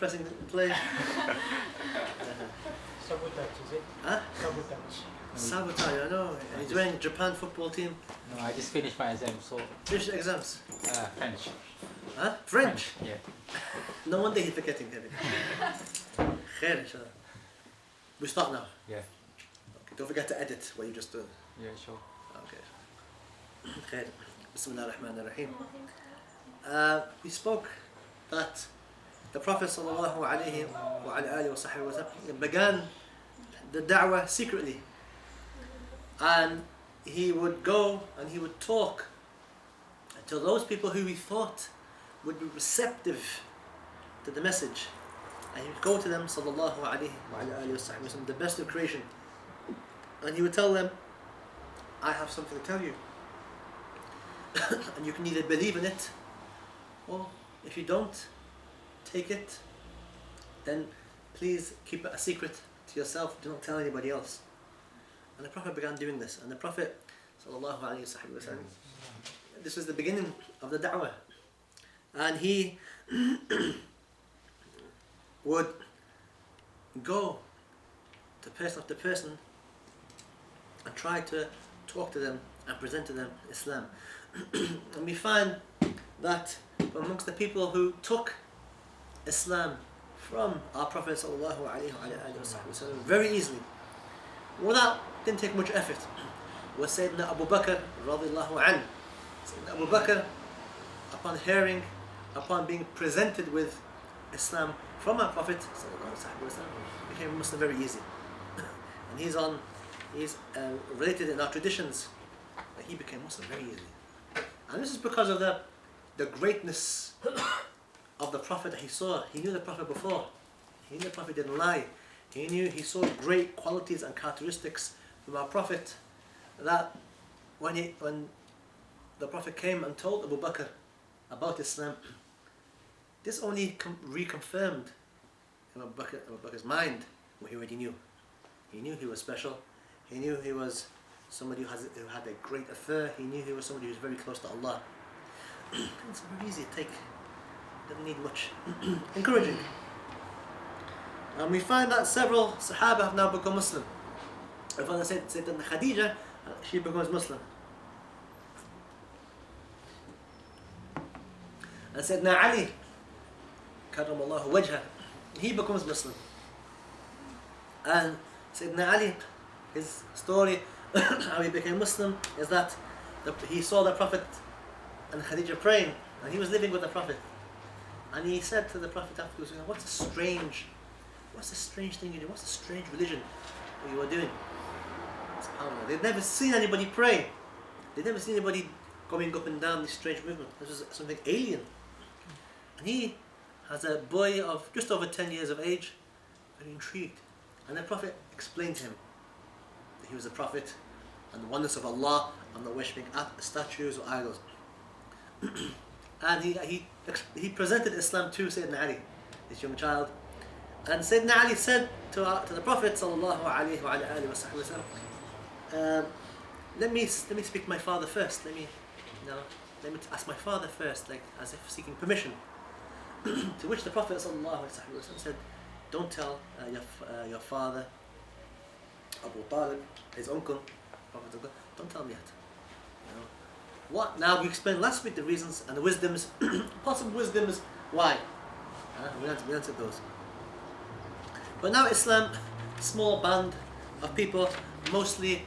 pressing play. Sabotage, is it? Huh? Sabotage. Sabotage, I know. He's wearing Japan football team. No, I just finished my exam, so Finish the exams. French. Huh? French? Yeah. No wonder he's forgetting everything. Khair, inshallah. We start now. Yeah. Okay, don't forget to edit what you just done. Yeah, sure. Okay. Khair. Bismillah ar-Rahman ar-Rahim. We spoke that the Prophet sallallahu alaihi wasallam began the da'wah secretly, and he would go and he would talk to those people who he thought would be receptive to the message, and he would go to them sallallahu alaihi wasallam, the best of creation, and he would tell them, I have something to tell you and you can either believe in it, or if you don't take it, then please keep it a secret to yourself, do not tell anybody else. And the Prophet began doing this, and the Prophet sallallahu alaihi wasallam, this was the beginning of the da'wah, and he would go to person after person and try to talk to them and present to them Islam. And we find that amongst the people who took Islam from our Prophet sallallahu alaihi wasallam very easily, didn't take much effort, was Sayyidina Abu Bakr radiallahu anhu. Sayyidina Abu Bakr, upon being presented with Islam from our Prophet sallallahu alaihi wasallam, became a Muslim very easy. And he's related in our traditions that he became Muslim very easily. And this is because of the greatness of the Prophet that he saw. He knew the Prophet before. He knew the Prophet didn't lie. He saw great qualities and characteristics from our Prophet, that when the Prophet came and told Abu Bakr about Islam, this only reconfirmed in Abu Bakr's mind what he already knew. He knew he was special. He knew he was somebody who had a great affair. He knew he was somebody who was very close to Allah. It's very easy to take. Doesn't need much encouraging. And we find that several Sahaba have now become Muslim. We find that Sayyidina Khadija, she becomes Muslim. And Sayyidina Ali, Karramallahu wajha, he becomes Muslim. And Sayyidina Ali, his story, how he became Muslim, is that he saw the Prophet and Khadija praying, and he was living with the Prophet. And he said to the Prophet afterwards, what's the strange thing you do? What's the strange religion that you are doing? SubhanAllah. They'd never seen anybody pray. They'd never seen anybody going up and down this strange movement. This was something alien. And he, as a boy of just over 10 years of age, very intrigued. And the Prophet explained to him that he was a prophet, and the oneness of Allah, and not worshipping statues or idols. And he presented Islam to Sayyidina Ali, this young child. And Sayyidina Ali said to the Prophet sallallahu alaihi wasallam, let me speak to my father first. Let me ask my father first, like as if seeking permission. To which the Prophet sallallahu alaihi wasallam said, don't tell your father, Abu Talib, his uncle, Prophet's uncle, don't tell him yet. What? Now we explained last week the reasons and the wisdoms, possible wisdoms, why. We answered those. But now Islam, small band of people, mostly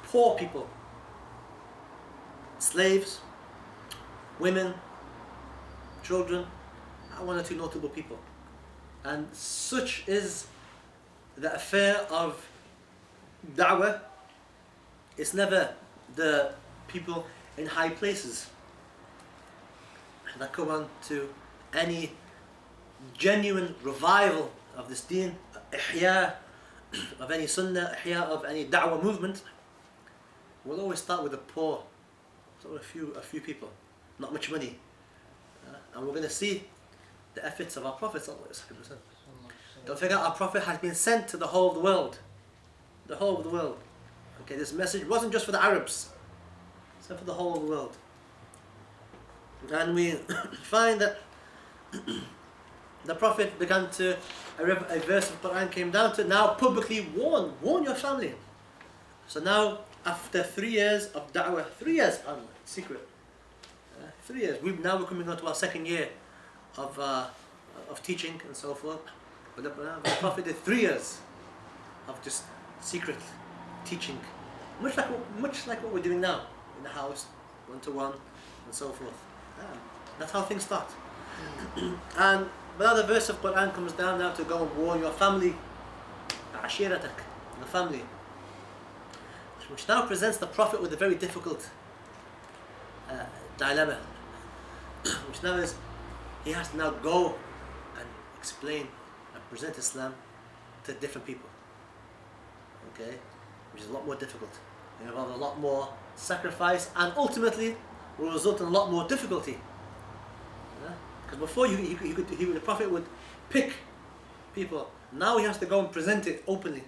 poor people, slaves, women, children, one or two notable people. And such is the affair of da'wah. It's never the people in high places that come on to any genuine revival of this deen, ihya of any sunnah, ihya of any da'wah movement. We'll always start with the poor, so a few people, not much money, and we're going to see the efforts of our Prophet. Don't forget, our Prophet has been sent to the whole of the world. The whole of the world. Okay, this message wasn't just for the Arabs, it's for the whole of the world. And we find that the Prophet began to, a verse of the Quran came down to now publicly warn your family. So now, after 3 years of da'wah, 3 years, secret, 3 years, we're coming on to our 2nd year of teaching and so forth. But the Prophet did 3 years of just secret teaching, much like what we're doing now in the house, 1-to-1 and so forth. That's how things start. And another verse of Quran comes down now to go and warn your family, ashiratak, your family, which now presents the Prophet with a very difficult dilemma, which now is he has to now go and explain and present Islam to different people. Okay, which is a lot more difficult. It involves a lot more sacrifice and ultimately will result in a lot more difficulty. Because before the Prophet would pick people. Now he has to go and present it openly.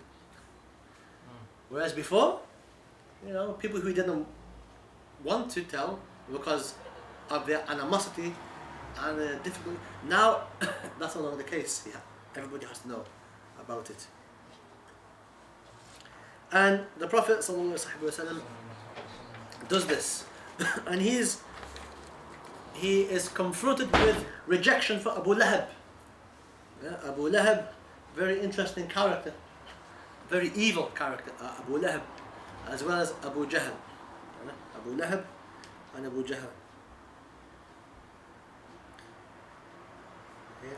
Whereas before, people who he didn't want to tell because of their animosity and difficulty. Now that's no longer the case. Everybody has to know about it. And the Prophet ﷺ does this, and he is confronted with rejection for Abu Lahab. Abu Lahab, very interesting character, very evil character, Abu Lahab, as well as Abu Jahl. Abu Lahab and Abu Jahl.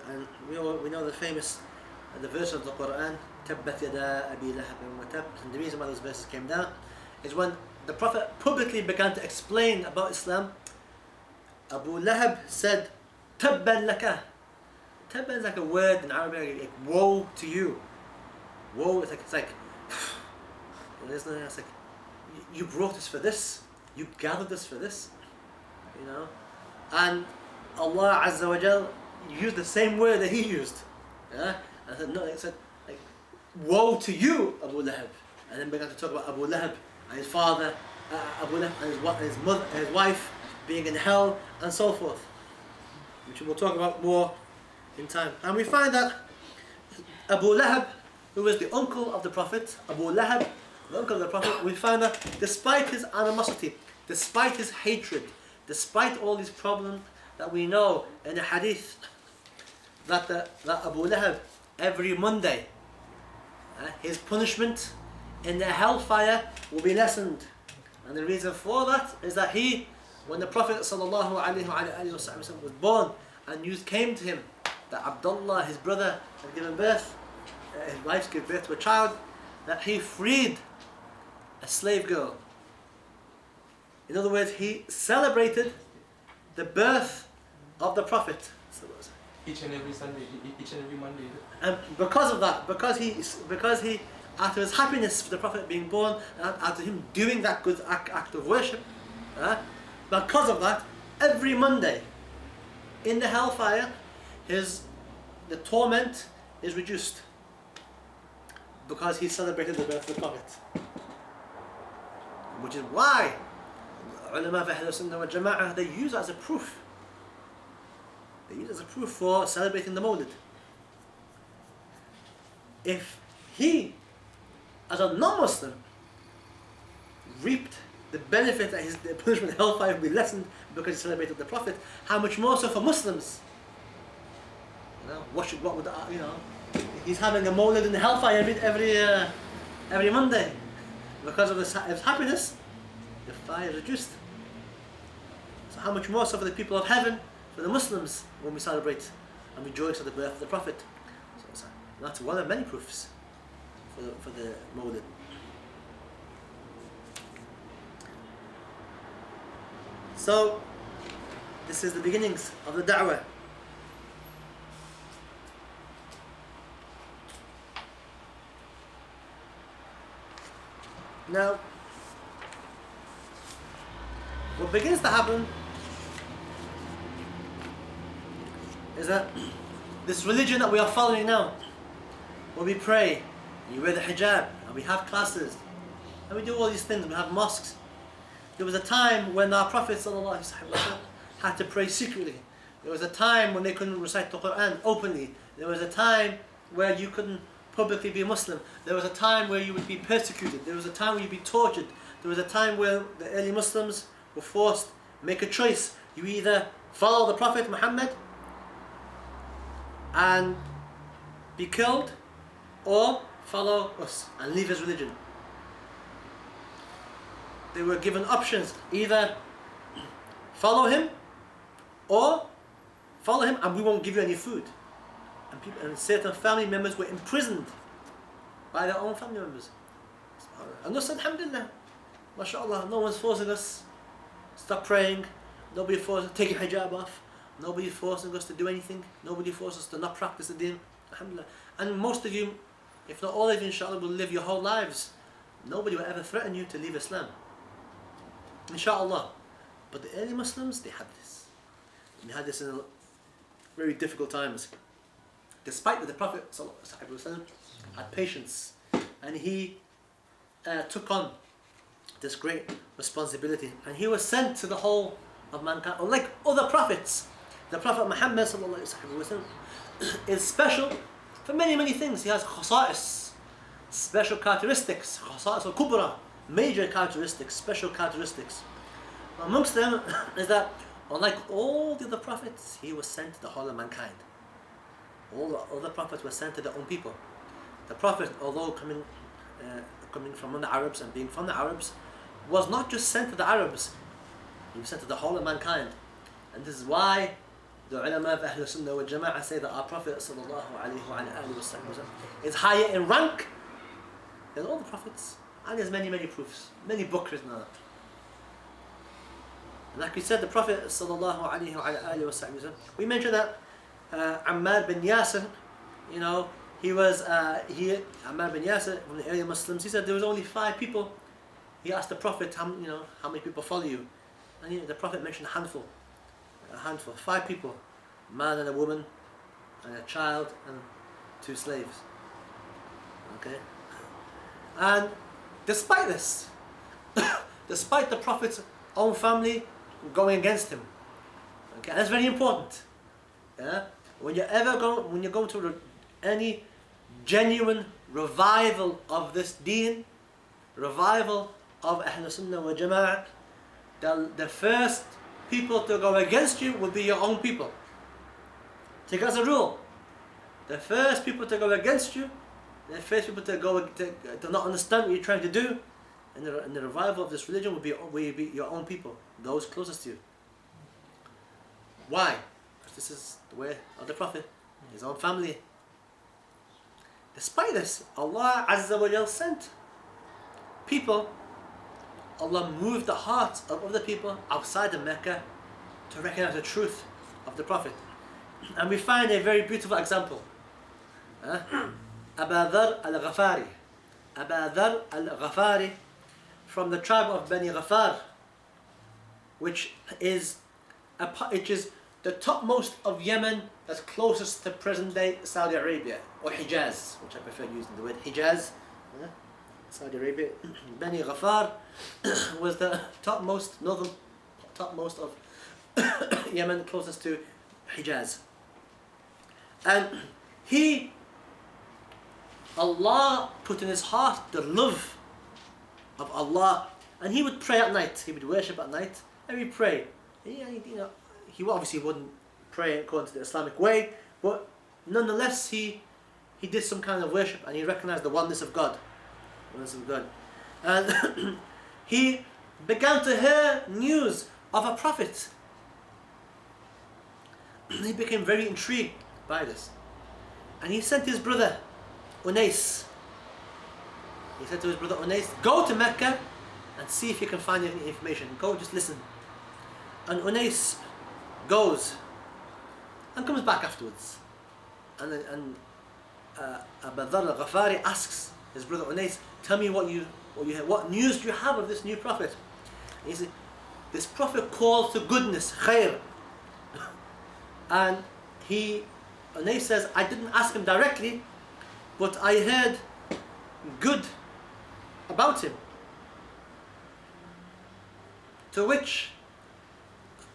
And we know the famous the verse of the Quran, Tabbat yada Abi Lahab wa tab. And the reason why those verses came down is when the Prophet publicly began to explain about Islam, Abu Lahab said, Tabban laka. Tabban is like a word in Arabic, like woe to you. Woe, it's like you brought us for this, you gathered us for this, and Allah Azza wa Jal used the same word that he used. And said, like, woe to you, Abu Lahab. And then began to talk about Abu Lahab and his father, Abu Lahab and his mother and his wife being in hell and so forth, which we'll talk about more in time. And we find that Abu Lahab, who was the uncle of the Prophet, Abu Lahab, the uncle of the Prophet, we find that despite his animosity, despite his hatred, despite all these problems that we know in the hadith, that Abu Lahab, every Monday, his punishment in the hellfire will be lessened. And the reason for that is that when the Prophet ﷺ was born and news came to him that Abdullah, his brother, had given birth, his wife gave birth to a child, that he freed a slave girl. In other words, he celebrated the birth of the Prophet. Each and every Sunday, each and every Monday. And because of that, because he, after his happiness for the Prophet being born, and after him doing that good act of worship, because of that, every Monday in the hellfire, the torment is reduced because he celebrated the birth of the Prophet. Which is why ulama of Ahlul Sunnah wal Jama'ah, they use it as a proof. They use it as a proof for celebrating the Mawlid. If he, as a non-Muslim, reaped the benefit that the punishment of hellfire will be lessened because he celebrated the Prophet, how much more so for Muslims? What would he's having a Mawlid in the hellfire every Monday. Because of his happiness, the fire is reduced. So how much more so for the people of heaven, for the Muslims, when we celebrate and rejoice at the birth of the Prophet. So that's one of many proofs for the Mawlid. So this is the beginnings of the da'wah. Now, what begins to happen is that this religion that we are following now, where we pray, you wear the hijab, and we have classes, and we do all these things, we have mosques. There was a time when our Prophet ﷺ had to pray secretly, There was a time when they couldn't recite the Quran openly. There was a time where you couldn't publicly be a Muslim. There was a time where you would be persecuted. There was a time where you'd be tortured. There was a time where the early Muslims were forced to make a choice. You either follow the Prophet Muhammad and be killed, or follow us and leave his religion. They were given options, either follow him or follow him and we won't give you any food. And certain family members were imprisoned by their own family members. And us, alhamdulillah, mashallah, no one's forcing us stop praying, nobody forcing us to take your hijab off, nobody forcing us to do anything, nobody forcing us to not practice the deen, alhamdulillah. And most of you, if not all of you, inshallah, will live your whole lives. Nobody will ever threaten you to leave Islam, inshallah. But the early Muslims, they had this. And they had this in very difficult times. Despite that the Prophet ﷺ had patience, and he took on this great responsibility, and he was sent to the whole of mankind. Unlike other prophets, the Prophet Muhammad ﷺ is special for many things. He has khasa'is, special characteristics, khasa'is al-kubra, major characteristics, special characteristics. Amongst them is that, unlike all the other prophets, he was sent to the whole of mankind. All the other prophets were sent to their own people. The Prophet, although coming from the Arabs and being from the Arabs, was not just sent to the Arabs, he was sent to the whole of mankind. And this is why the ulama of Ahlul Sunnah wal Jama'ah say that our Prophet is higher in rank than all the prophets. And there's many proofs, many books written on it. And like we said, the Prophet we mentioned that Ammar bin Yasir, you know, Ammar bin Yasir, from the early Muslims, he said there was only 5 people. He asked the Prophet, how many people follow you? And the Prophet mentioned a handful, 5 people, a man and a woman, and a child and 2 slaves. Okay, and despite this, despite the Prophet's own family going against him, okay, and that's very important. Yeah, when you're going to any genuine revival of this deen, revival of Ahlul Sunnah wal Jama'ah, the first people to go against you will be your own people. Take as a rule, the first people to go against you, the first people to not understand what you're trying to do in the revival of this religion will be your own people, those closest to you. Why? Because this is the way of the Prophet, his own family. Despite this, Allah Azza wa Jal sent people. Allah moved the hearts of other people outside of Mecca to recognize the truth of the Prophet. And we find a very beautiful example. Abu Dharr al-Ghafari. Abu Dharr al-Ghafari, from the tribe of Bani Ghafar, which is the topmost of Yemen, that's closest to present-day Saudi Arabia, or Hijaz, which I prefer using the word Hijaz. Saudi Arabia. Bani Ghafar was the topmost of Yemen, closest to Hijaz. And Allah put in his heart the love of Allah, and he would pray at night. He would worship at night, and he'd pray. He obviously wouldn't pray according to the Islamic way, but nonetheless he did some kind of worship, and he recognized the oneness of God. And he began to hear news of a prophet. He became very intrigued by this, and he sent his brother Unais. He said to his brother Unais, go to Mecca and see if you can find any information. Go, just listen. And Unais goes and comes back afterwards. And Abu Dharr al-Ghafari asks his brother Unais, tell me what news do you have of this new prophet? And he said, this prophet calls to goodness, khair. And Unais says, I didn't ask him directly, but I heard good about him. To which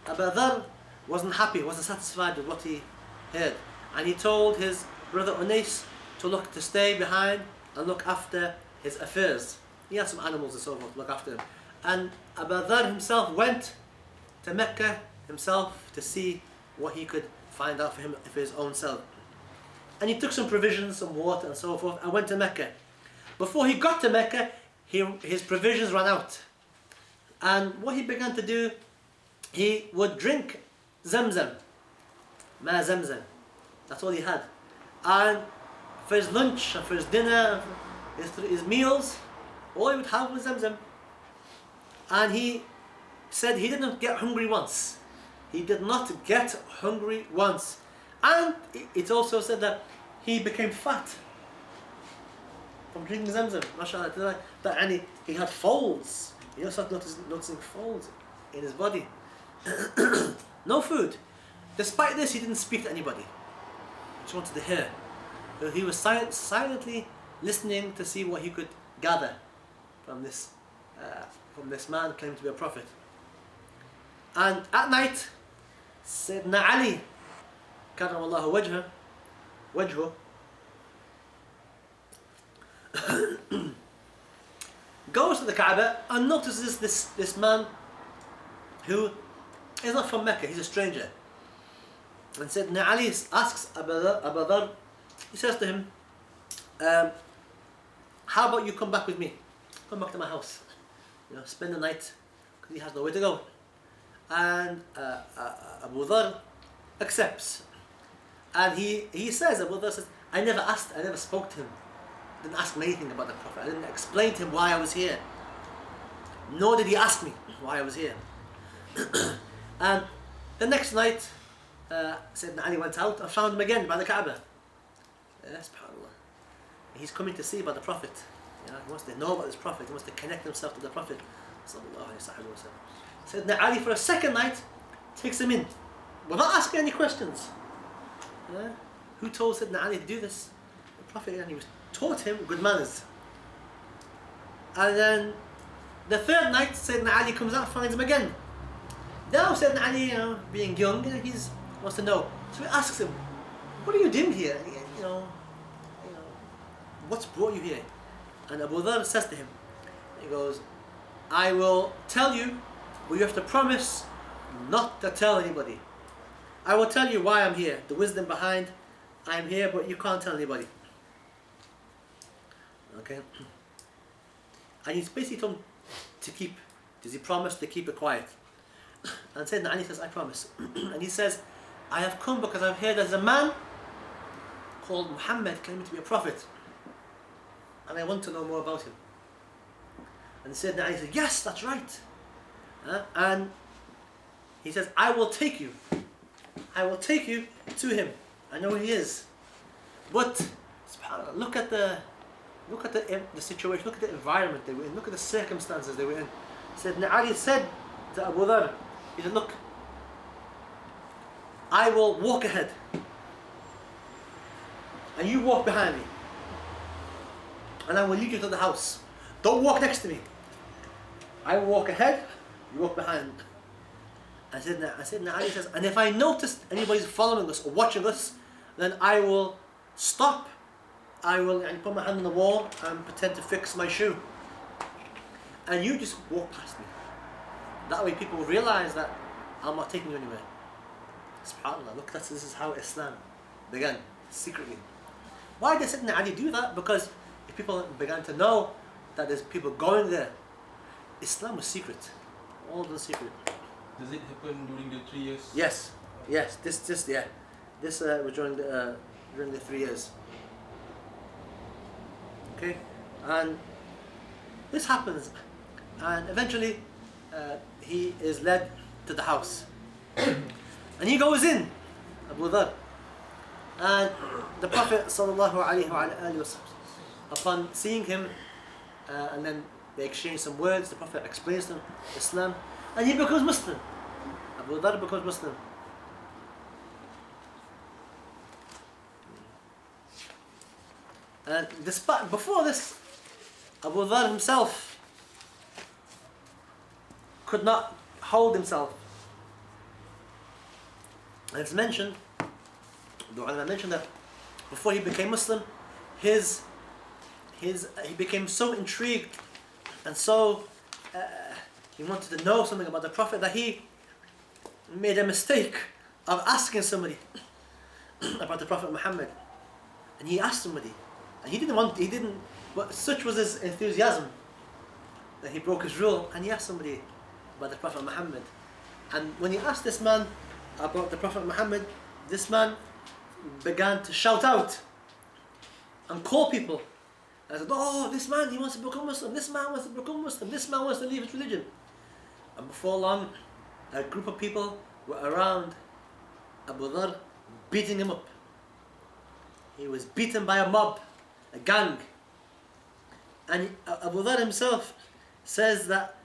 Abu Dharr wasn't happy, wasn't satisfied with what he heard. And he told his brother Unais to stay behind and look after his affairs. He had some animals and so forth to look after him. And Abu Dharr himself went to Mecca himself to see what he could find out for him for his own self. And he took some provisions, some water and so forth, and went to Mecca. Before he got to Mecca, his provisions ran out. And what he began to do, he would drink Zamzam. Ma Zamzam. That's all he had. And for his lunch, and for his dinner, his meals, all he would have was Zamzam. And he said he didn't get hungry once. He did not get hungry once. And it also said that he became fat from drinking Zamzam. MashaAllah. That he had folds. He also started noticing folds in his body. No food. Despite this, he didn't speak to anybody. He just wanted to hear. He was silently listening to see what he could gather from this man claiming to be a prophet. And at night, Sayyidina Ali, Karramallahu wajhu, goes to the Kaaba and notices this man who is not from Mecca, he's a stranger. And Sayyidina Ali asks Abu Dharr, he says to him, how about you come back with me? Come back to my house. Spend the night, because he has nowhere to go. And Abu Dharr accepts. And he says, Abu Dharr says, I never spoke to him. Didn't ask him anything about the Prophet. I didn't explain to him why I was here. Nor did he ask me why I was here. And the next night, Sayyidina Ali went out and found him again by the Kaaba. Yes, subhanAllah. He's coming to see about the Prophet. He wants to know about this Prophet. He wants to connect himself to the Prophet. Sayyidina Ali, for a second night, takes him in without asking any questions. Who told Sayyidina Ali to do this? The Prophet, and he taught him good manners. And then the third night, Sayyidina Ali comes out and finds him again. Now Sayyidina Ali, being young, he wants to know. So he asks him, what are you doing here? What's brought you here? And Abu Dharr says to him, he goes, I will tell you, but you have to promise not to tell anybody. I will tell you why I'm here, the wisdom behind I'm here, but you can't tell anybody. Okay? And he's basically told him does he promise to keep it quiet? And Sayyidina Ali says, I promise. And he says, I have come because I've heard there's a man called Muhammad claiming to be a prophet. And I want to know more about him. And Sayyidina Ali says, yes, that's right. And he says, I will take you to him. I know who he is. But subhanAllah, look at the situation, look at the environment they were in, look at the circumstances they were in. Sayyidina Ali said to Abu Dharr, he said, look, I will walk ahead and you walk behind me, and I will lead you to the house. Don't walk next to me. I will walk ahead, you walk behind. And Sayyidina Ali says, and if I notice anybody's following us or watching us, then I will stop. I will put my hand on the wall and pretend to fix my shoe. And you just walk past me. That way people will realize that I'm not taking you anywhere. SubhanAllah, look, this is how Islam began, secretly. Why did Sayyidina Ali do that? Because if people began to know that there's people going there, Islam was secret. All the secret. Does it happen during the 3 years? Yes. This was during the 3 years. Okay, and this happens, and eventually he is led to the house, and he goes in, Abu Dharr, and the Prophet ﷺ, upon seeing him, and then they exchange some words. The Prophet explains to him Islam, and he becomes Muslim. Abu Dharr becomes Muslim. And before this, Abu Dharr himself could not hold himself. And it's mentioned, the ulama mentioned that before he became Muslim, he became so intrigued and so he wanted to know something about the Prophet that he made a mistake of asking somebody about the Prophet Muhammad. And he asked somebody, and but such was his enthusiasm that he broke his rule and he asked somebody about the Prophet Muhammad. And when he asked this man about the Prophet Muhammad, this man began to shout out and call people. And said, oh, this man, he wants to become Muslim, this man wants to become Muslim, this man wants to leave his religion. And before long, a group of people were around Abu Dhar, beating him up. He was beaten by a mob, a gang. And Abu Dhar himself says that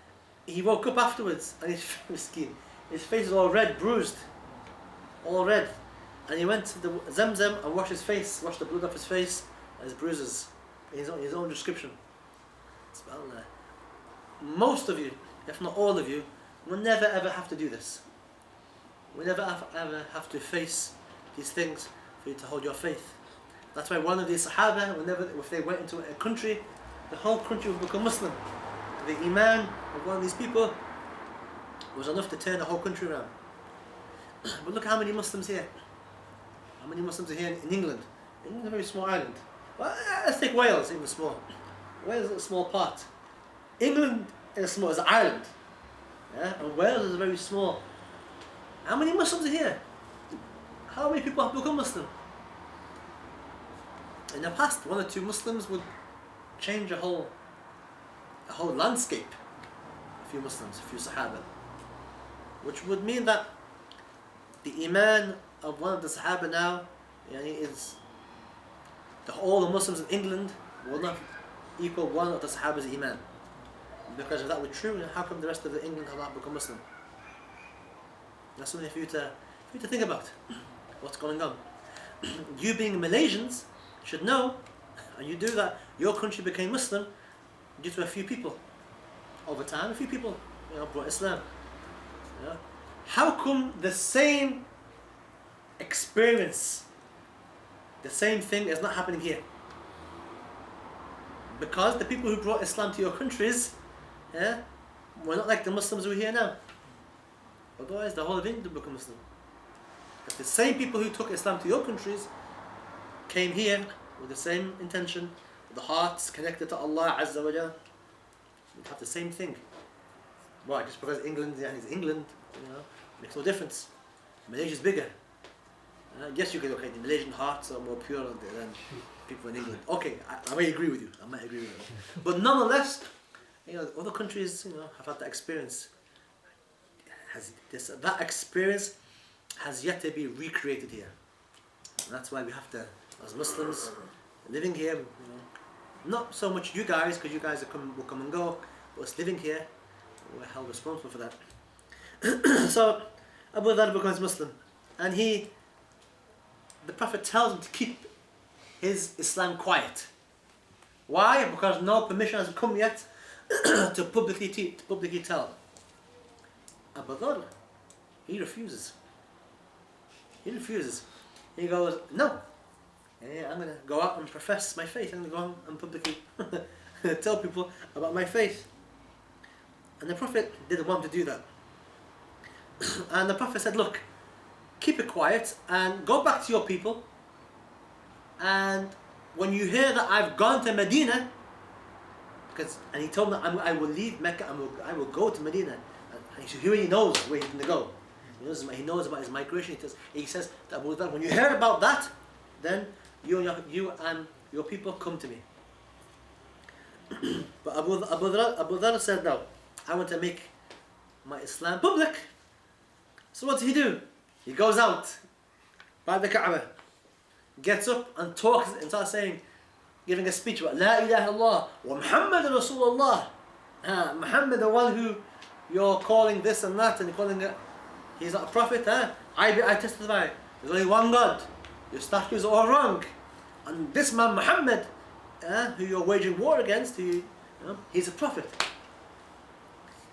he woke up afterwards and his face was all red, bruised, all red. And he went to the Zamzam and washed his face, washed the blood off his face and his bruises, in his own description. SubhanAllah. Most of you, if not all of you, will never ever have to do this. We never ever have to face these things for you to hold your faith. That's why one of these Sahaba, if they went into a country, the whole country would become Muslim. The Iman of one of these people was enough to turn the whole country around. But look how many Muslims here. How many Muslims are here in England? England is a very small island. Well, let's take Wales, even small. Wales is a small part. England is an island. Yeah? And Wales is very small. How many Muslims are here? How many people have become Muslim? In the past, 1 or 2 Muslims would change a whole landscape. A few Muslims, a few Sahaba. Which would mean that the Iman of one of the Sahaba now is all the Muslims in England will not equal one of the Sahaba's Iman. Because if that were true, how come the rest of the England have not become Muslim? That's something for you to think about. What's going on? You being Malaysians should know, and you do that, your country became Muslim due to a few people. Over time, a few people brought Islam. Yeah? How come the same experience, the same thing is not happening here? Because the people who brought Islam to your countries were not like the Muslims who are here now. Otherwise, the whole of England would become Muslim. If the same people who took Islam to your countries came here with the same intention, with the hearts connected to Allah Azza wa Jal, we'd have the same thing. Why? Just because England is England, makes no difference. Malaysia is bigger. Yes, you can. Okay, the Malaysian hearts are more pure than people in England. Okay, I may agree with you. But nonetheless, other countries, have had that experience. That experience has yet to be recreated here. And that's why we have to, as Muslims living here, not so much you guys, because you guys will come and go, but us living here, we're held responsible for that. So Abu Dhar becomes Muslim, and the Prophet tells him to keep his Islam quiet. Why? Because no permission has come yet to publicly tell. Abu Dhar, he refuses. He goes, no, I'm going to go out and profess my faith. I'm going to go out and publicly tell people about my faith. And the Prophet didn't want to do that. And the Prophet said, look, keep it quiet and go back to your people. And when you hear that I've gone to Medina, and he told me I will leave Mecca, I will go to Medina. And he already knows where he's going to go. He knows about his migration. He says to Abu Dhar, when you hear about that, then you and your people come to me. But Abu Dhar said, no, I want to make my Islam public. So what does he do? He goes out by the Kaaba, gets up and talks and starts giving a speech about La ilaha illallah wa Muhammad Rasulullah. Muhammad, the one who you're calling this and that, and you're calling it, he's not a prophet. I testify, there's only one God. Your statues are all wrong. And this man Muhammad, who you're waging war against, he's a prophet.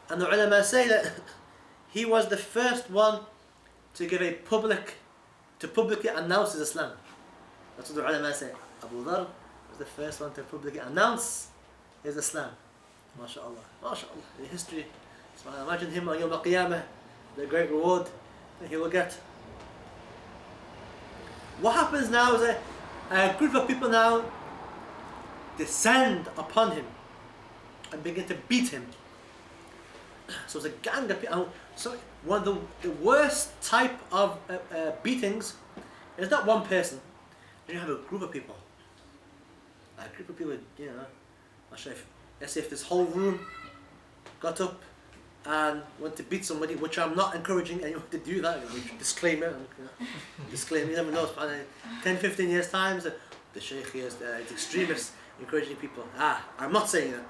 And the ulama say that he was the first one to give a public to publicly announce his Islam. That's what the ulama say. Abu Dhar was the first one to publicly announce his Islam. MashaAllah. MashaAllah. In history, imagine him on Yawm al-Qiyamah, the great reward that he will get. What happens now is a group of people now descend upon him and begin to beat him. So it's a gang of people. So one of the worst type of beatings is not one person. You have a group of people. A group of people, you know, let's say if this whole room got up and went to beat somebody, which I'm not encouraging anyone to do that. Disclaimer, you know, disclaimer. You never know. 10, 15 years times, the Shaykh is the extremists encouraging people. I'm not saying that.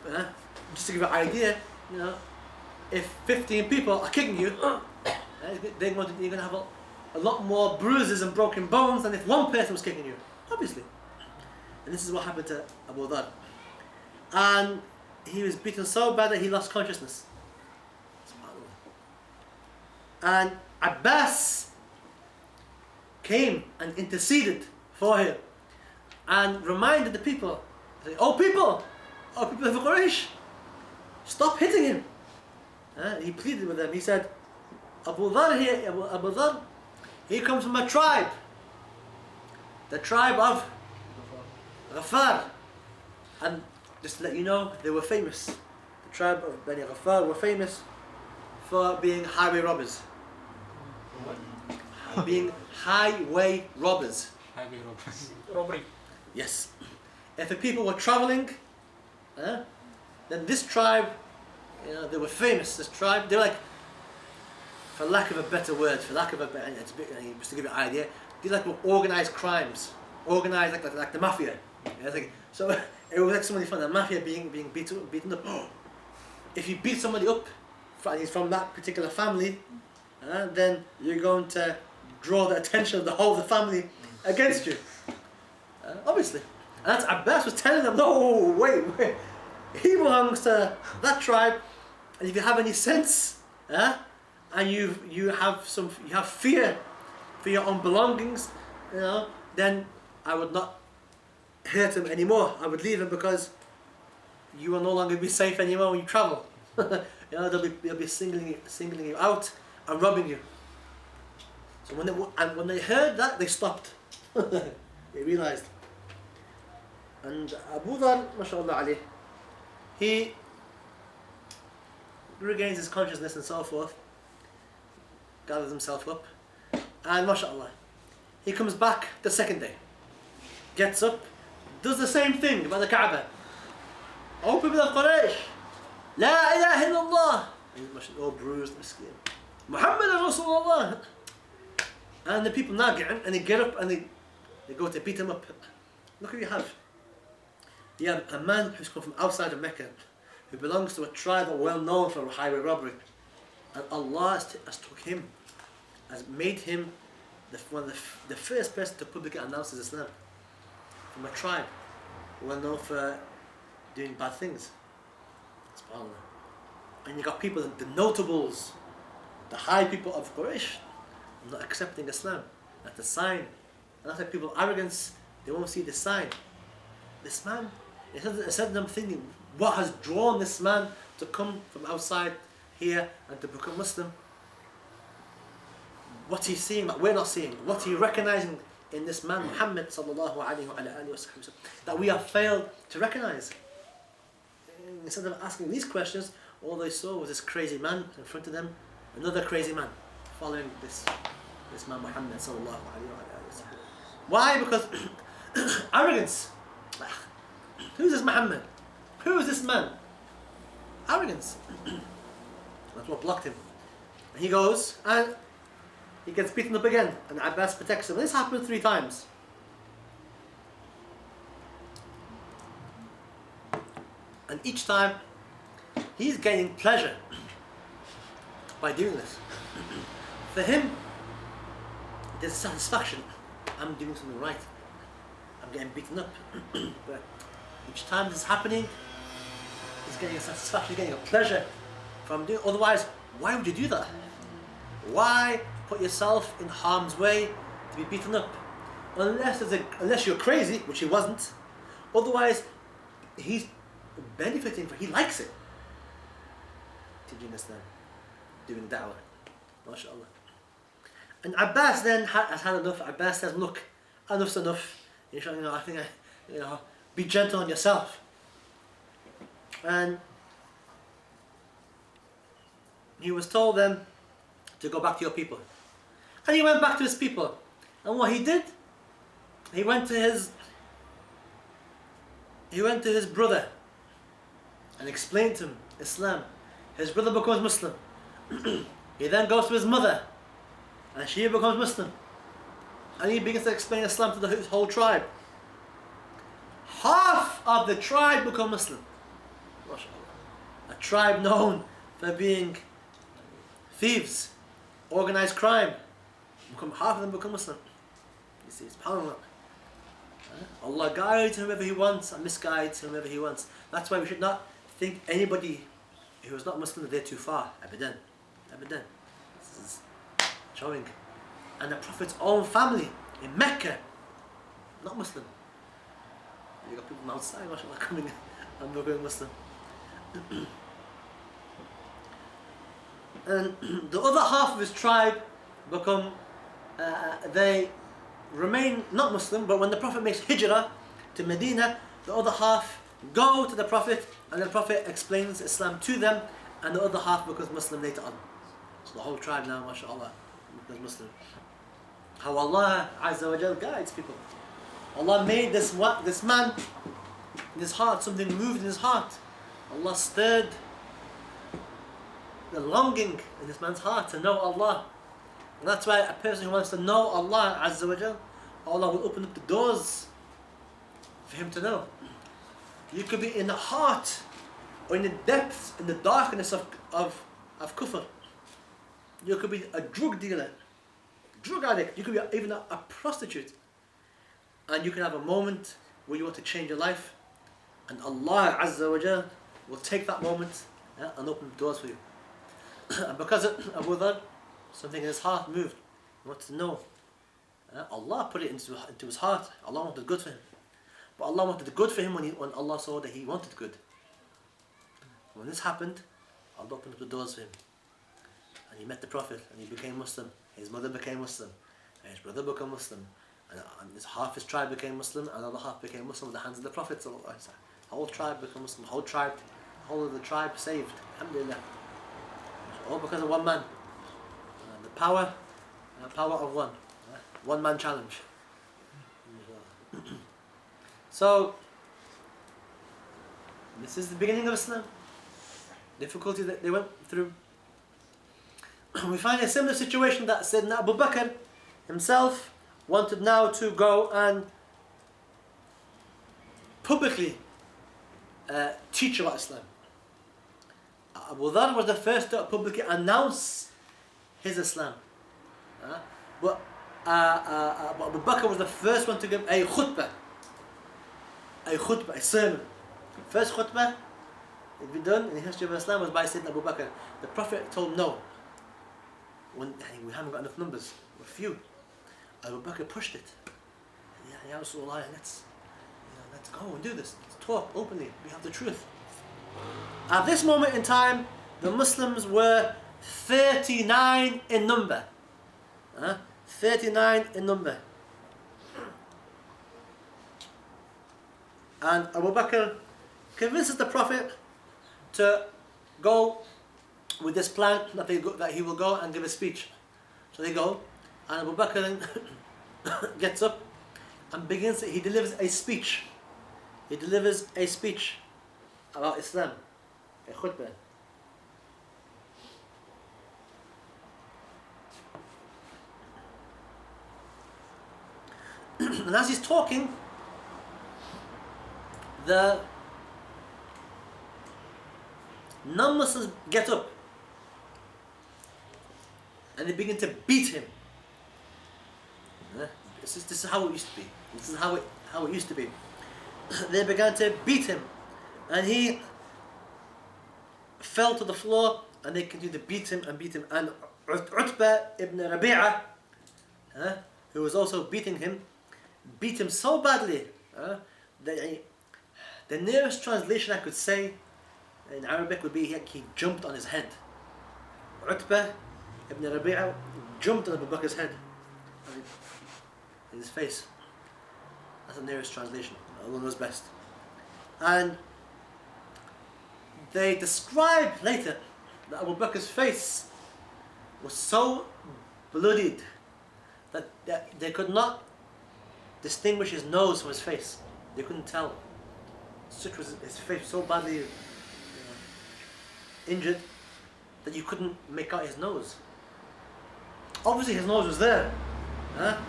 But, just to give you an idea, you know, if 15 people are kicking you, you're going to have a lot more bruises and broken bones than if one person was kicking you, obviously. And this is what happened to Abu Dhar. And he was beaten so bad that he lost consciousness. And Abbas came and interceded for him and reminded the people, oh people of Quraysh, stop hitting him. He pleaded with them. He said, Abu Dhar, he comes from a tribe, the tribe of Ghaffar. And just to let you know, they were famous. The tribe of Bani Ghaffar were famous for being highway robbers. Being highway robbers. Highway robbers. Robbery. Yes. If the people were traveling, then this tribe, you know, they were famous. This tribe, they were like, for lack of a better word, just to give you an idea, they like were organized crimes, organized like the mafia. Yeah, so it was like somebody from the mafia being beaten up. If you beat somebody up, and he's from that particular family, then you're going to draw the attention of the whole of the family against you. Obviously. And that's Abbas was telling them, no, wait. He belongs to that tribe, and if you have any sense, and you have fear for your own belongings, you know, then I would not hurt him anymore. I would leave him because you will no longer be safe anymore when you travel. You know, they'll be singling you out and robbing you. So when they heard that, they stopped. They realized. And Abu Dhar, mashallah alayh, he regains his consciousness and so forth, gathers himself up, and mashallah, he comes back the second day, gets up, does the same thing about the Kaaba. Oh people of Quraysh, La ilaha illallah, he's all bruised, miskin, Muhammad Rasulullah. And the people now and they get up and they go to beat him up. Look what you have. You have a man who's come from outside of Mecca, who belongs to a tribe well known for highway robbery, and Allah has took him, has made him one of the first person to publicly announce his Islam, from a tribe well known for doing bad things. SubhanAllah. And you got people, the notables, the high people of Quraysh, not accepting Islam. That's a sign. And that's why people arrogance, they won't see the sign. This man, instead of them thinking, what has drawn this man to come from outside here and to become Muslim? What he's seeing that we're not seeing, what he's recognizing in this man Muhammad sallallahu alaihi wasallam that we have failed to recognize. Instead of asking these questions, all they saw was this crazy man in front of them, another crazy man following this man Muhammad sallallahu alaihi wasallam. Why? Because arrogance. Who's this Muhammad? Who is this man? Arrogance. That's what blocked him. And he goes and he gets beaten up again, and Abbas protects him. This happened 3 times. And each time he's gaining pleasure by doing this. For him, there's satisfaction. I'm doing something right. I'm getting beaten up. But each time this is happening, he's getting a satisfaction, getting a pleasure from doing. Otherwise, why would you do that? Why put yourself in harm's way to be beaten up. Unless you're crazy, which he wasn't. Otherwise, he's benefiting from, he likes it. Teaching us then, doing da'wah. MashaAllah. And Abbas then has had enough. Abbas says, look, enough's enough. I think be gentle on yourself. And he was told then to go back to your people. And he went back to his people. And what he did, he went to his brother and explained to him Islam. His brother becomes Muslim. He then goes to his mother and she becomes Muslim. And he begins to explain Islam to his whole tribe. Half of the tribe become Muslim. A tribe known for being thieves, organized crime. Half of them become Muslim. You see, it's powerful. Allah guides whomever He wants and misguides whomever He wants. That's why we should not think anybody who is not Muslim, they're too far. Abadan. Abadan. This is showing. And the Prophet's own family in Mecca, not Muslim. You got people from outside, mashallah, coming and becoming Muslim. And the other half of his tribe they remain not Muslim, but when the Prophet makes hijrah to Medina, the other half go to the Prophet and the Prophet explains Islam to them, and the other half becomes Muslim later on. So the whole tribe now, mashallah, becomes Muslim. How Allah Azza wa Jal guides people. Allah made this man, in his heart, something moved in his heart. Allah stirred the longing in this man's heart to know Allah. And that's why a person who wants to know Allah Azza wa Jal, Allah will open up the doors for him to know. You could be in the heart or in the depths, in the darkness of kufr. You could be a drug dealer, drug addict. You could be even a prostitute. And you can have a moment where you want to change your life, and Allah Azza wa Jal will take that moment and open the doors for you. And because of Abu Dhar, something in his heart moved. He wanted to know. Allah put it into his heart. Allah wanted good for him. But Allah wanted the good for him when Allah saw that he wanted good. When this happened, Allah opened up the doors for him. And he met the Prophet and he became Muslim. His mother became Muslim. And his brother became Muslim. And half his tribe became Muslim, and another half became Muslim with the hands of the Prophet. The whole tribe became Muslim. The whole of the tribe saved. Alhamdulillah. All because of one man. The power of one. One man challenge. So, this is the beginning of Islam. Difficulty that they went through. We find a similar situation that Sayyidina Abu Bakr himself wanted now to go and publicly teach about Islam. Abu Dhar was the first to publicly announce his Islam. But Abu Bakr was the first one to give a khutbah, a sermon. First khutbah that been done in the history of Islam was by Sayyidina Abu Bakr. The Prophet told him no. We haven't got enough numbers, we're few. Abu Bakr pushed it. Ya Rasulullah, let's go and do this. Let's talk openly. We have the truth. At this moment in time, the Muslims were 39 in number. 39 in number. And Abu Bakr convinces the Prophet to go with this plan that he will go and give a speech. So they go, and Abu Bakr then gets up and he delivers a speech. He delivers a speech about Islam, a khutbah. And as he's talking, the non-Muslims get up and they begin to beat him. This is how it used to be. This is how it used to be. They began to beat him, and he fell to the floor, and they continued to beat him. And Utbah ibn Rabi'ah, who was also beating him, beat him so badly that the nearest translation I could say in Arabic would be he jumped on his head. Utbah ibn Rabi'ah jumped on Abu Bakr's head, in his face. That's the nearest translation. Allah knows best. And they describe later that Abu Bakr's face was so bloodied that they could not distinguish his nose from his face. They couldn't tell. Such was his face, so badly injured that you couldn't make out his nose. Obviously his nose was there.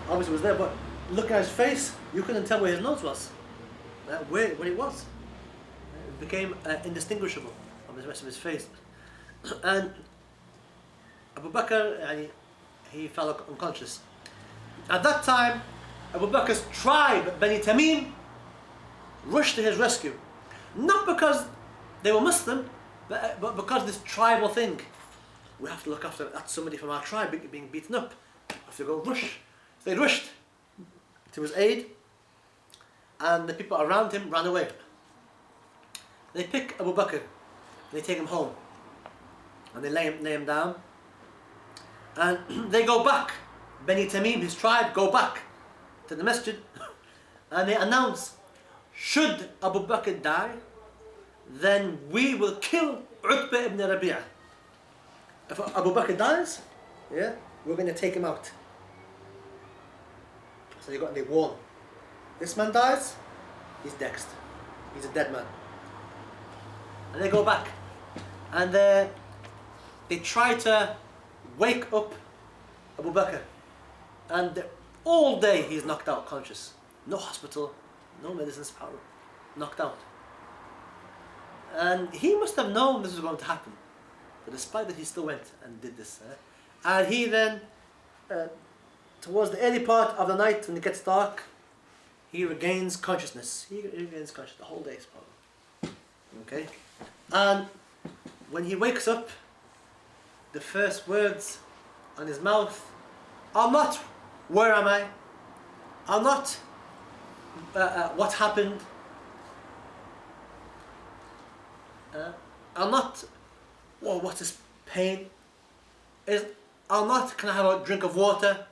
Obviously it was there, but look at his face, you couldn't tell where his nose was. Where it was. It became indistinguishable from the rest of his face. And Abu Bakr, he fell unconscious. At that time, Abu Bakr's tribe, Bani Tamim, rushed to his rescue. Not because they were Muslim, but because this tribal thing. We have to look after somebody from our tribe being beaten up. We have to go rush. So they rushed to his aid, and the people around him ran away. They pick Abu Bakr, and they take him home. And they lay him down. And they go back. Bani Tamim, his tribe, go back to the masjid. And they announce, should Abu Bakr die, then we will kill Utbah ibn Rabi'ah. If Abu Bakr dies, we're going to take him out. So they warn. This man dies, he's next. He's a dead man. And they go back. And they try to wake up Abu Bakr. And all day he's knocked out, conscious. No hospital, no medicines, power. Knocked out. And he must have known this was going to happen. But despite that, he still went and did this. And he then, towards the early part of the night when it gets dark, he regains consciousness. He regains consciousness the whole day's problem. Okay? And when he wakes up, the first words on his mouth are not, where am I? Are not, what happened? Are not, well, what is pain? Are not, can I have a drink of water?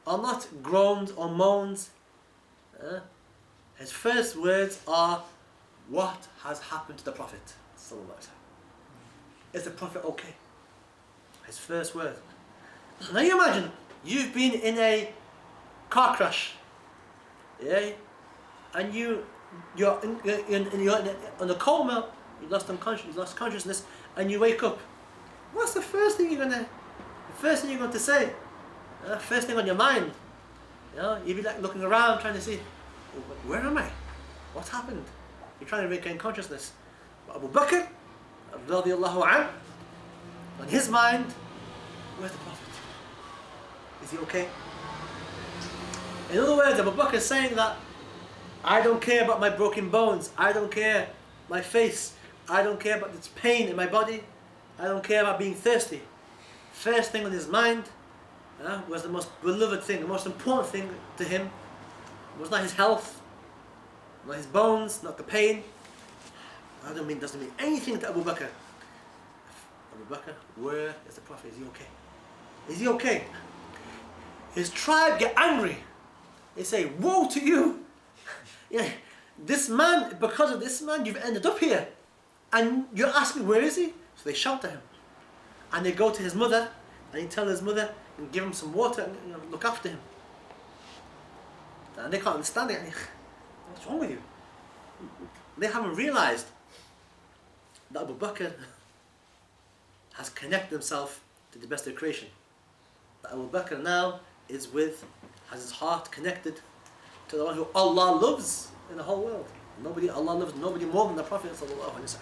Are not groans or moans. His first words are, what has happened to the Prophet? Is the Prophet okay? His first word. Now you imagine, you've been in a car crash, and you're on a coma, you lost consciousness, and you wake up. What's the first thing you're going to say? First thing on your mind. You'd be like looking around, trying to see, where am I? What's happened? You're trying to regain consciousness. But Abu Bakr, radiallahu anhu, on his mind, where's the Prophet? Is he okay? In other words, Abu Bakr is saying that I don't care about my broken bones. I don't care my face. I don't care about this pain in my body. I don't care about being thirsty. First thing on his mind was the most beloved thing, the most important thing to him was not his health, not his bones, not the pain. Doesn't mean anything to Abu Bakr. Abu Bakr, where is the Prophet? Is he okay? Is he okay? His tribe get angry. They say, woe to you! This man, because of this man, you've ended up here. And you're asking, where is he? So they shout at him. And they go to his mother, and he tells his mother, and give him some water, and look after him. And they can't understand it. What's wrong with you? They haven't realized that Abu Bakr has connected himself to the best of creation. That Abu Bakr now has his heart connected to the one who Allah loves in the whole world. Allah loves nobody more than the Prophet sallallahu alaihi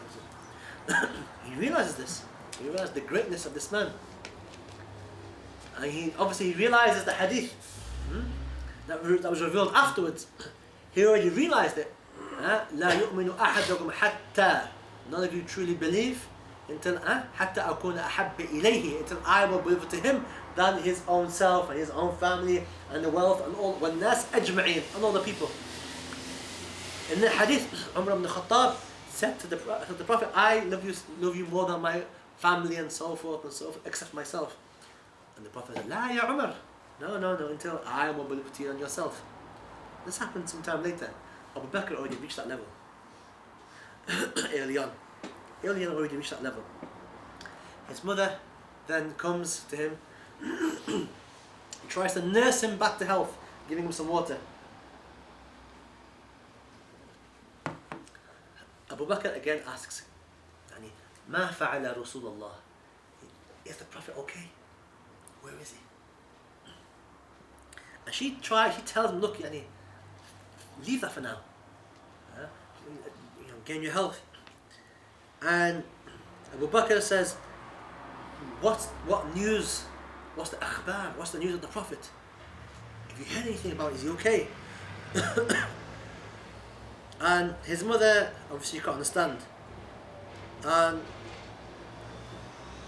wasallam. He realizes this. He realizes the greatness of this man. And he realizes the hadith that was revealed afterwards. He already realized it. لا يؤمن أحدكم حتى, none of you truly believe until حتى أكون أحب إليه, until I will be to him than his own self and his own family and the wealth and all والناس أجمعين and all the people. In the hadith, Umar ibn Khattab said to the Prophet, I love you more than my family and so forth, except myself. And the Prophet said, لا يا عمر, no, until I am more beloved to you than yourself. This happened some time later. Abu Bakr already reached that level. Early on already reached that level. His mother then comes to him, tries to nurse him back to health, giving him some water. Abu Bakr again asks, ما فعل رسول الله? Is the Prophet okay? Where is he? And she tells him, look, leave that for now. Gain your health. And Abu Bakr says, what news? What's the akhbar? What's the news of the Prophet? If you heard anything about it, is he okay? And his mother, obviously, can't understand. And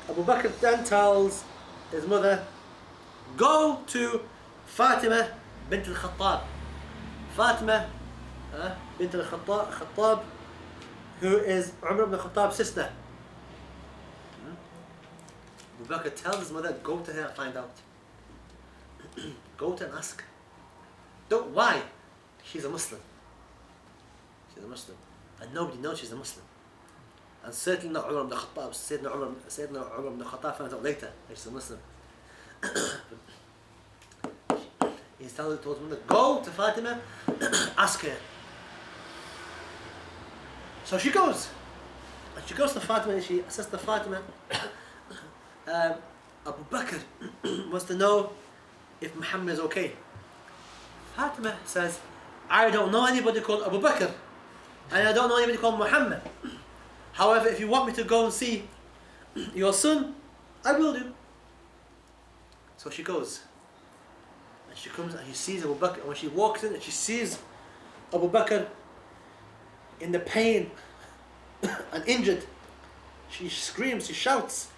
Abu Bakr then tells his mother, go to Fatima bint al-Khattab. Fatima bint al-Khattab, who is Umar ibn Khattab's sister. Abu Bakr tells his mother, go to her and find out. Go to her and ask. Why? She's a Muslim. She's a Muslim. And nobody knows she's a Muslim. And certainly not Umar ibn Khattab. Sayyidina Umar ibn Khattab found out later that she's a Muslim. He's told his mother, go to Fatima, ask her. So she goes. And she goes to Fatima and she says to Fatima, Abu Bakr wants to know if Muhammad is okay. Fatima says, I don't know anybody called Abu Bakr. And I don't know anybody called Muhammad. However, if you want me to go and see your son, I will do. So she goes. And she comes and she sees Abu Bakr. And when she walks in and she sees Abu Bakr in the pain and injured, she screams, she shouts,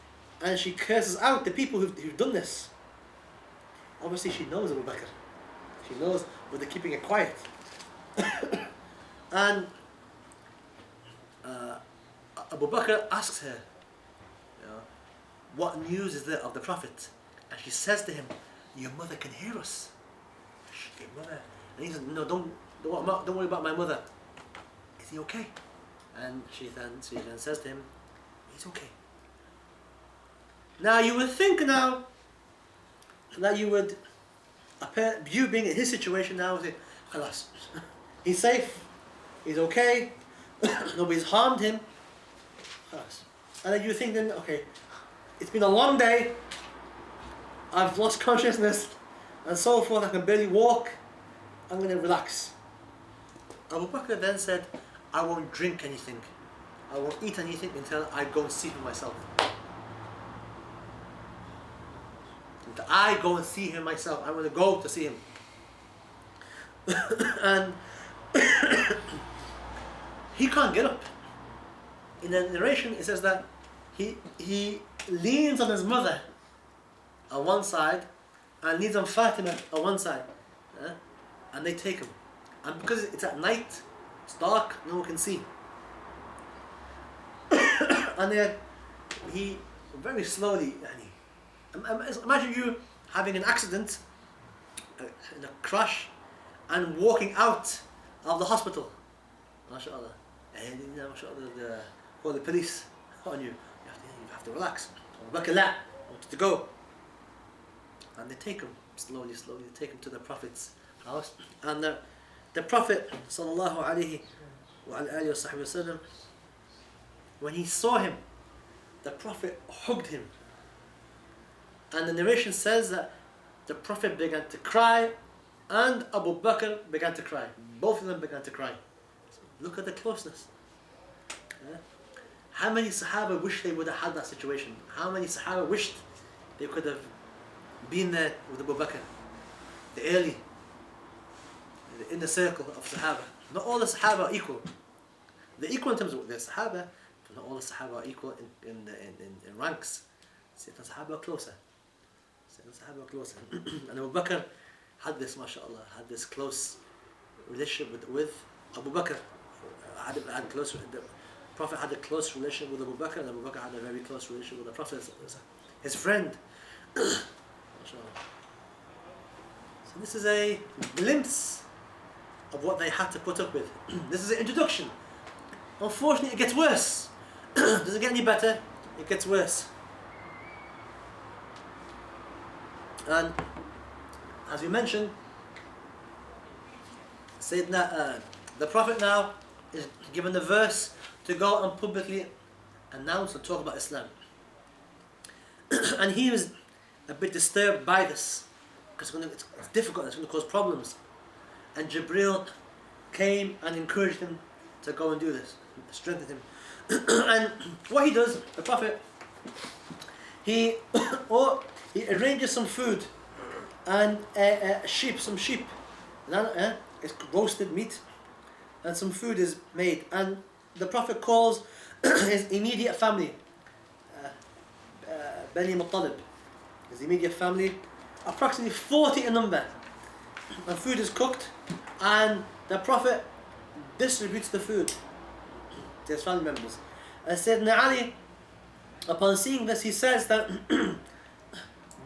and she curses out the people who've done this. Obviously she knows Abu Bakr. She knows, but they're keeping it quiet. And Abu Bakr asks her, what news is there of the Prophet? And she says to him, your mother can hear us. Your mother. And he says, no, don't worry about my mother. Is he okay? And she then says to him, he's okay. Now you would think now that you would, you being in his situation now, say, khalas, he's safe, he's okay, nobody's harmed him. And then you think then, okay, it's been a long day, I've lost consciousness and so forth, I can barely walk, I'm going to relax. Abu Bakr then said, I won't drink anything, I won't eat anything until I go and see him myself. Until I go and see him myself, I'm going to go to see him. And he can't get up. In the narration it says that he leans on his mother on one side and leans on Fatima on one side, and they take him. And because it's at night, it's dark, no one can see. And then he very slowly, imagine you having an accident, in a crash, and walking out of the hospital. MashaAllah. And MashaAllah, they call the police on you. You have to relax. Abu Bakr, I want you to go. And they take him slowly, they take him to the Prophet's house. And the Prophet sallallahu alaihi wasallam, when he saw him, the Prophet hugged him. And the narration says that the Prophet began to cry and Abu Bakr began to cry. Both of them began to cry. So look at the closeness. How many Sahaba wished they would have had that situation? How many Sahaba wished they could have been there with Abu Bakr? The early, in the circle of Sahaba. Not all the Sahaba are equal. They're equal in terms of their Sahaba. not all the Sahaba are equal in ranks. Certain Sahaba are closer. And Abu Bakr had this, mashallah, had this close relationship with Abu Bakr. The Prophet had a close relationship with Abu Bakr, and Abu Bakr had a very close relationship with the Prophet, his friend. Mashallah. So this is a glimpse of what they had to put up with. This is an introduction. Unfortunately, it gets worse. Doesn't get any better, it gets worse. And as we mentioned, Sayyidina, the Prophet now is given the verse to go and publicly announce and talk about Islam. And he was a bit disturbed by this, because it's difficult, it's going to cause problems. And Jibreel came and encouraged him to go and do this, strengthened him. And what he does, the Prophet, he arranges some food and some sheep. It's roasted meat, and some food is made. And the Prophet calls his immediate family, Bani Muttalib, his immediate family, approximately 40 in number. And food is cooked, and the Prophet distributes the food to his family members. And Sayyidina Ali, upon seeing this, he says that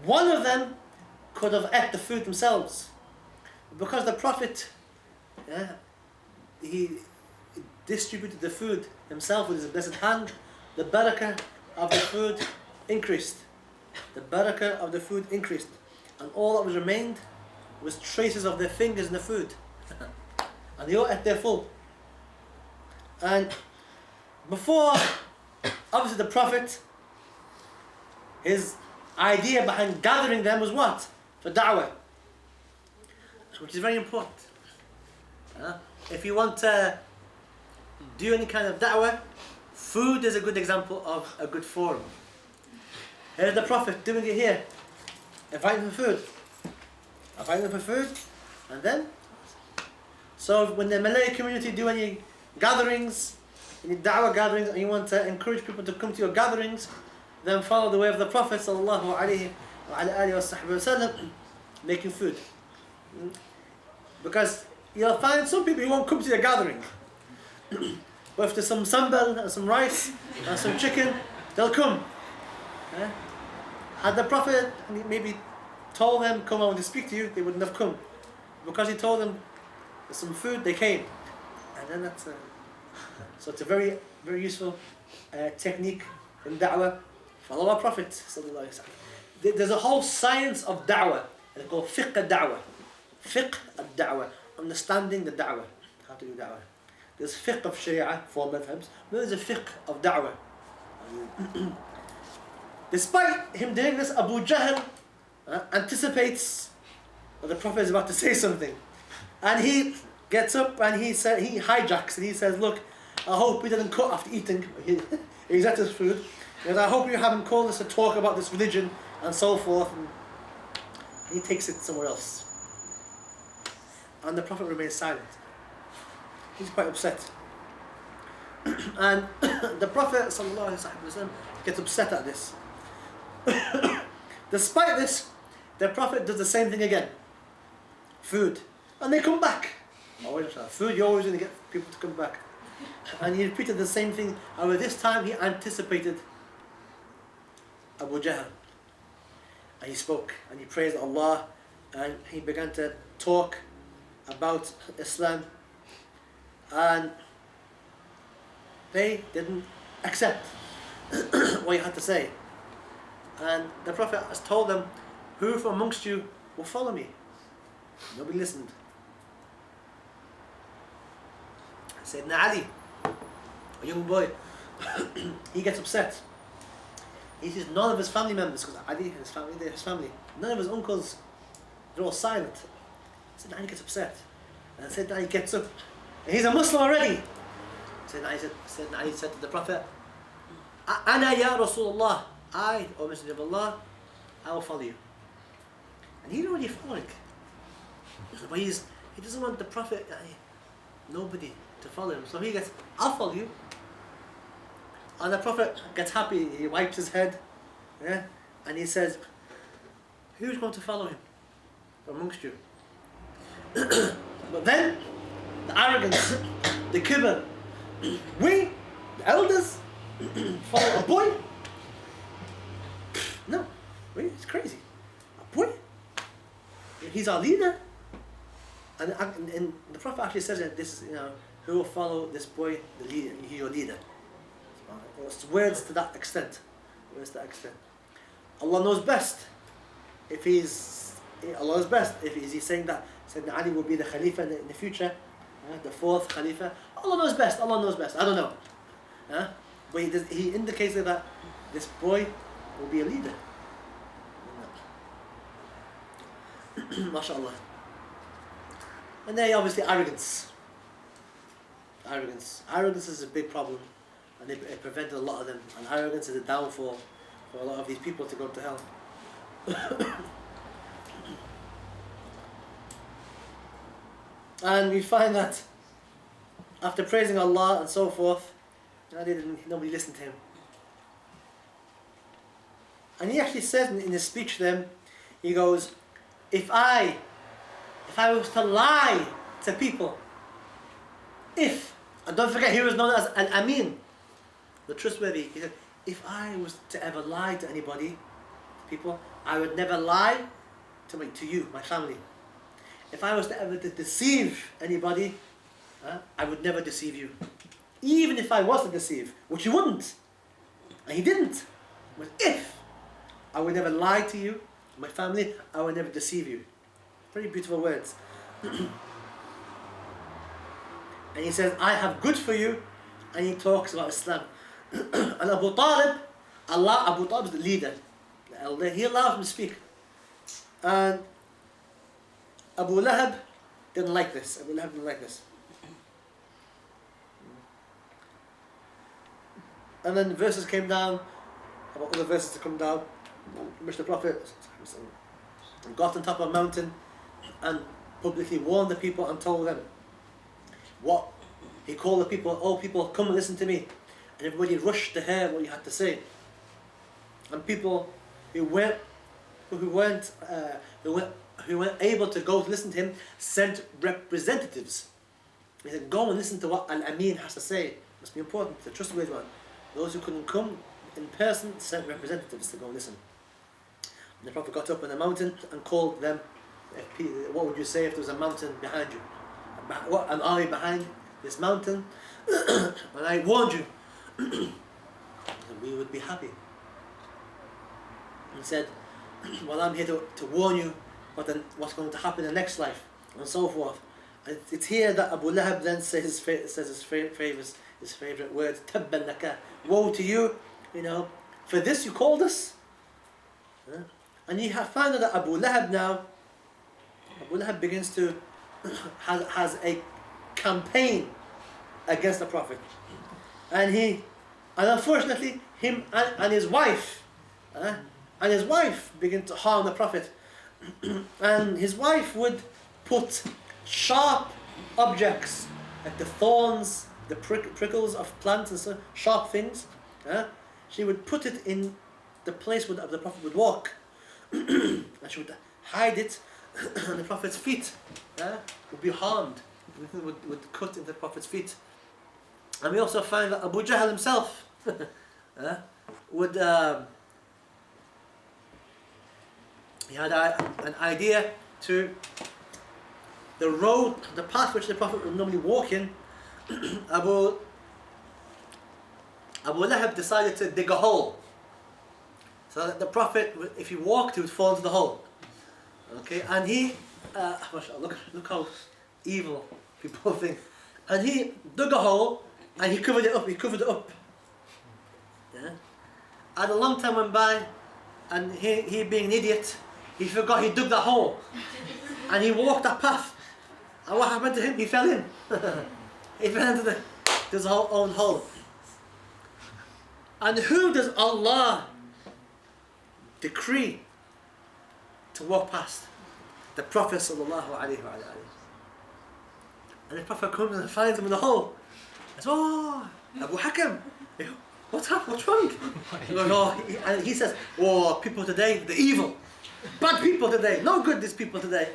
one of them could have ate the food themselves, because the Prophet, he distributed the food himself with his blessed hand. The barakah of the food increased. And all that was remained was traces of their fingers in the food. And they all ate their full. And before, obviously the Prophet, his idea behind gathering them was what? For da'wah. Which is very important. If you want to do any kind of da'wah, food is a good example of a good forum. Here's the Prophet doing it here. Inviting them for food. And then, so when the Malay community do any gatherings, any da'wah gatherings, and you want to encourage people to come to your gatherings, then follow the way of the Prophet sallallahu alaihi wasallam, making food. Because you'll find some people who won't come to your gathering. But if there's some sambal and some rice and some chicken, they'll come. Had the Prophet maybe told them, come, I want to speak to you, they wouldn't have come. Because he told them there's some food, they came. And then that's so it's a very, very useful technique in da'wah. Follow our Prophet sallallahu alaihi wasallam. There's a whole science of da'wah, and it's called fiqh al-da'wah. Fiqh al-da'wah, understanding the da'wah, how to do da'wah. There's fiqh of sharia, 4 madhabs, but there's a fiqh of da'wah. Despite him doing this, Abu Jahl anticipates that the Prophet is about to say something. And he gets up and he hijacks and he says, look, I hope he didn't cut after eating. He's at his food. He goes, I hope you haven't called us to talk about this religion and so forth. And he takes it somewhere else. And the Prophet remains silent. He's quite upset. And the Prophet ﷺ gets upset at this. Despite this, the Prophet does the same thing again. Food. And they come back. Food, you're always going to get people to come back. And he repeated the same thing. However, this time he anticipated Abu Jahl. And he spoke and he praised Allah and he began to talk about Islam. And they didn't accept what he had to say. And the Prophet has told them, who from amongst you will follow me? Nobody listened. Sayyidina Ali, a young boy, he gets upset. He sees none of his family members, because Ali and his family, they're his family. None of his uncles, they're all silent. Sayyidina Ali gets upset. And Sayyidina Ali gets up. And he's a Muslim already. Sayyidina Ali said to the Prophet, Ana ya Rasulullah, I, O Messenger of Allah, I will follow you. And he's already following. But he doesn't want the Prophet, nobody to follow him. So he gets, I'll follow you. And the Prophet gets happy, he wipes his head, yeah, and he says, who's going to follow him amongst you? But then, the arrogance, the kibr, we, the elders, follow a boy? No, wait, it's crazy. A boy? He's our leader. And the Prophet actually says that this is, who will follow this boy, the leader, he's your leader. It's words to that extent. Words to that extent. Allah knows best. If he's saying that Sayyidina Ali will be the Khalifa in the future, the fourth Khalifa. Allah knows best. Allah knows best. I don't know. But he indicates that this boy will be a leader. MashaAllah. And then obviously arrogance. Arrogance is a big problem, and it prevented a lot of them. And arrogance is a downfall for a lot of these people to go to hell. And we find that after praising Allah and so forth, nobody listened to him. And he actually says in his speech then, he goes, if I was to lie to people, and don't forget he was known as Al-Amin, the trustworthy. He said, if I was to ever lie to anybody, people, I would never lie to you, my family. If I was to ever deceive anybody, I would never deceive you. Even if I was to deceive, which he wouldn't, and he didn't. But if I would never lie to you, my family, I would never deceive you. Very beautiful words. And he says, I have good for you, and he talks about Islam. And Abu Talib is the leader, the elder, he allowed him to speak. And Abu Lahab didn't like this. And then verses came down, about other verses to come down, which the Prophet got on top of a mountain and publicly warned the people and told them what he called the people. Oh people, come and listen to me. And everybody rushed to hear what he had to say. And people who weren't able to go to listen to him sent representatives. He said, go and listen to what Al-Amin has to say. Must be important, the trustworthy one. Those who couldn't come in person sent representatives to go and listen. And the Prophet got up on the mountain and called them. What would you say if there was a mountain behind you? An army behind this mountain? And I warned you. We would be happy. He said, well, I'm here to warn you what's going to happen in the next life, and so forth. And it's here that Abu Lahab then says his favourite words, Tabban laka, woe to you, for this you called us. And you have found that Abu Lahab begins to has a campaign against the Prophet, and unfortunately him and his wife begin to harm the Prophet. And his wife would put sharp objects like the thorns, the prickles of plants and so sharp things. She would put it in the place where the Prophet would walk, and she would hide it, and the Prophet's feet would be harmed. Anything would cut into the Prophet's feet. And we also find that Abu Jahl himself would he had an idea to the path which the Prophet would normally walk in. Abu Lahab decided to dig a hole, so that the Prophet, if he walked, he would fall into the hole. Okay, and he, look how evil people think. And he dug a hole and he covered it up. Yeah. And a long time went by, and he being an idiot, he forgot he dug that hole, and he walked that path. And what happened to him? He fell in. He fell into his own hole. And who does Allah decree to walk past? The Prophet sallallahu alaihi wasallam. And the Prophet comes and finds him in the hole. He says, oh, Abu Hakam, What's up? What's wrong? He goes, oh, and he says, oh, people today, they're evil. Bad people today. No good, these people today.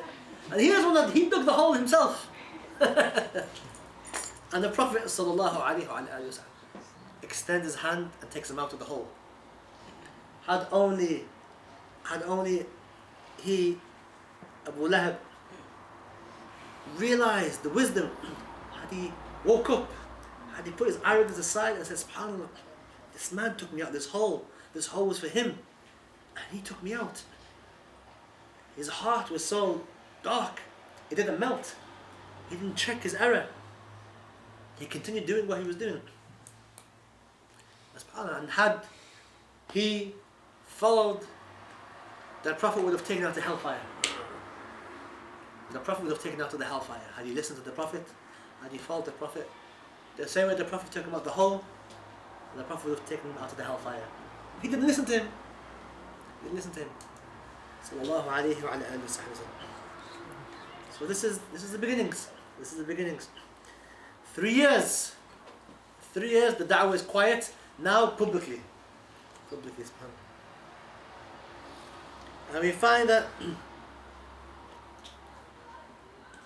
And here's one that he dug the hole himself. And the Prophet ﷺ extends his hand and takes him out of the hole. Had only he, Abu Lahab, realized the wisdom, had he woke up, had he put his arrogance aside and said, SubhanAllah, this man took me out of this hole was for him, and he took me out. His heart was so dark, it didn't melt. He didn't check his error. He continued doing what he was doing. SubhanAllah, and had he followed, the Prophet would have taken out the hellfire. The Prophet would have taken out to the hellfire. Had he listened to the Prophet, had he followed the Prophet, the same way the Prophet took him out the hole, the Prophet would have taken him out of the hellfire. He didn't listen to him. He didn't listen to him. Sallallahu alayhi wa ala alihi wa sallam. So this is the beginnings. This is the beginnings. 3 years. 3 years the da'wah is quiet. Now publicly. Publicly. And we find that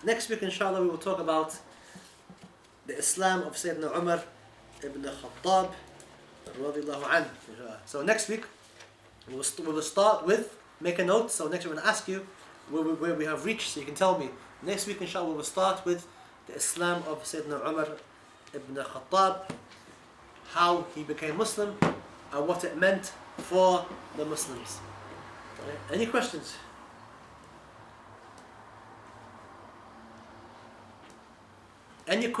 next week, inshallah, we will talk about the Islam of Sayyidina Umar ibn Khattab radiyallahu anhu. So next week, we will start with, make a note, so next week I'm going to ask you where we have reached, so you can tell me. Next week, inshallah, we will start with the Islam of Sayyidina Umar ibn Khattab, how he became Muslim, and what it meant for the Muslims. Any questions? Any questions?